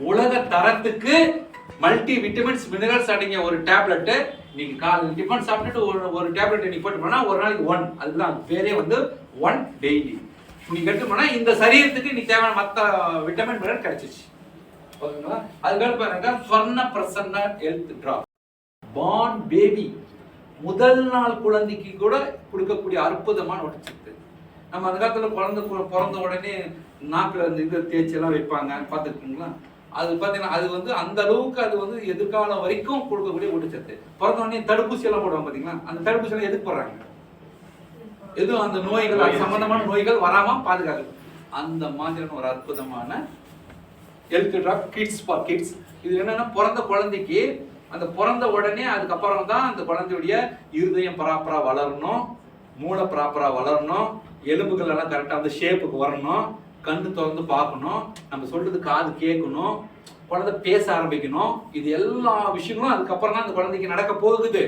உலக தரத்துக்கு multi vitamins minerals அடங்கிய ஒரு டேப்லெட் நீங்க காலை டிஃபன் சாப்பிட்டுட்டு ஒரு டேப்லெட் நீ போட்டு போனா ஒரு நாளைக்கு 1, அதுதான் பேரே வந்து 1 டெய்லி நீ கட்டு போனா இந்த சரீரத்துக்கு நீ தேவையான மற்ற விட்டமின் மினரல் கிடைச்சிச்சு. ஓகேங்களா? அதுக்கு பாருங்க Swarna Prashana health drop born baby முதல் நாள் குழந்தைக்கு கூட கொடுக்கக்கூடிய அற்புதமான ஊட்டச்சத்து. நம்ம அந்த காலத்துல குழந்தை பிறந்த உடனே நாக்குல அந்த இது தேய்ச்சி எல்லாம் வைப்பாங்க பார்த்துருக்கீங்களா? அது பார்த்தீங்கன்னா அது வந்து அந்த அளவுக்கு அது வந்து எதிர்காலம் வரைக்கும் கொடுக்கக்கூடிய ஊட்டச்சத்து. பிறந்த உடனே தடுப்பூசி எல்லாம் போடுவாங்க பார்த்தீங்களா? அந்த தடுப்பூசி எல்லாம் எதுக்கு போடுறாங்க? எதுவும் அந்த நோய்கள் சம்பந்தமான நோய்கள் வராம பாதுகாக்குது. அந்த மாதிரியான ஒரு அற்புதமான health drop kids for kids. இது என்னன்னா பிறந்த குழந்தைக்கு அந்த பிறந்த உடனே அதுக்கப்புறம் தான் அந்த குழந்தையுடைய இருதயம் ப்ராப்பரா வளரணும், மூளை ப்ராப்பரா வளரணும், எலும்புகள் எல்லாம் கரெக்டா அந்த ஷேப்புக்கு வரணும், கண்ணு திறந்து பார்க்கணும், நம்ம சொல்றது காது கேட்கணும், குழந்தை பேச ஆரம்பிக்கணும். இது எல்லா விஷயங்களும் அதுக்கப்புறம் தான் அந்த குழந்தைக்கு நடக்க போகுது.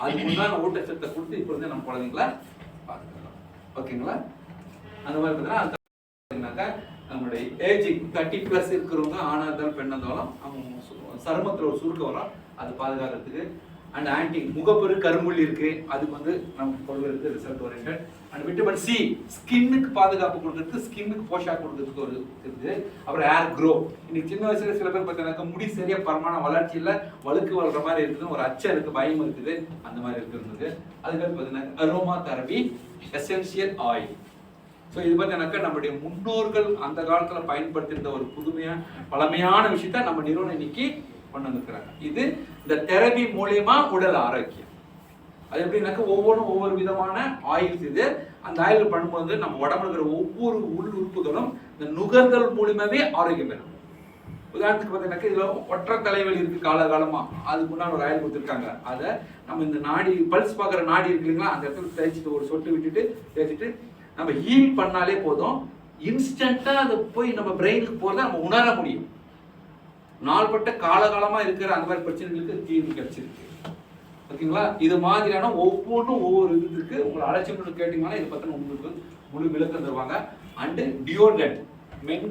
அதுக்கு முன்னாடி ஊட்டச்சத்தை கொடுத்து இப்போ வந்து நம்ம குழந்தைங்களை பார்த்துக்கலாம். ஓகேங்களா? அந்த மாதிரி பார்த்தீங்கன்னா நம்மளுடைய ஏஜ் 30+ இருக்கிறவங்க ஆணா இருந்தாலும் பெண்ணா இருந்தாலும் அவங்க சருமத்தில் ஒரு சுருக்கம் வரும், அது பாதுகாக்கிறதுக்கு. அண்ட் ஆன்டி முகப்பெரு கரும்புள்ளி இருக்கு, அதுக்கு வந்து நம்ம கொள்வதற்கு result oriented. And vitamin C ஸ்கின்னுக்கு பாதுகாப்பு கொடுக்கறதுக்கு, ஸ்கின்னுக்கு போஷாக் கொடுக்கறதுக்கு ஒரு இருக்குது. அப்புறம் ஹேர் க்ரோ. இன்னைக்கு சின்ன வயசுல சில பேர் பார்த்தீங்கன்னா முடி சரியா பரமான வளர்ச்சி இல்லை, வழுக்கு வளர்ற மாதிரி இருக்குதுன்னு ஒரு அச்சம் இருக்கு, பயம் இருக்குது, அந்த மாதிரி இருக்கிறது. அதுக்கடுத்து பார்த்தீங்கன்னா aroma therapy essential oil. So இது பார்த்தீங்கன்னாக்கா நம்முடைய முன்னோர்கள் அந்த காலத்தில் பயன்படுத்தியிருந்த ஒரு பழமையான விஷயத்த நம்ம நிறுவனம் இன்னைக்கு கொண்டு வந்துருக்கிறாங்க. இது இந்த தெரபி மூலியமா உடல் ஆரோக்கியம். அது எப்படின்னாக்கா ஒவ்வொன்றும் ஒவ்வொரு விதமான ஆயில்ஸ். இது அந்த ஆயில் பண்ணும்போது நம்ம உடம்புல இருக்கிற ஒவ்வொரு உள் உறுப்புகளும் இந்த நுகர்தல் மூலியமாவே ஆரோக்கியம் பெறும். உதாரணத்துக்கு பார்த்தீங்கன்னாக்கா இதுல ஒற்றை தலைவலி இருக்கு காலகாலமா, அதுக்கு முன்னாடி ஒரு ஆயில் கொடுத்துருக்காங்க. அதை நம்ம இந்த நாடி பல்ஸ் பார்க்குற நாடி இருக்கு இல்லைங்களா, அந்த இடத்துல தேய்ச்சிட்டு ஒரு சொட்டு விட்டுட்டு தேய்ச்சிட்டு நம்ம ஹீல் பண்ணாலே போதும். இன்ஸ்டன்டா அது போய் நம்ம பிரெயினுக்கு போறத நம்ம உணர முடியும். நாள்பட்ட காலகாலமா இருக்கிற அந்த மாதிரி பிரச்சனைகளுக்கு தீர்வு கிடைச்சிருக்கு. ஓகேங்களா? இது மாதிரியான ஒவ்வொன்றும் ஒவ்வொரு இதுக்கு உங்களை அழைச்சி கேட்டீங்கன்னா இதை பத்தின உங்களுக்கு முழு விளக்கம் தருவாங்க. And deodorant men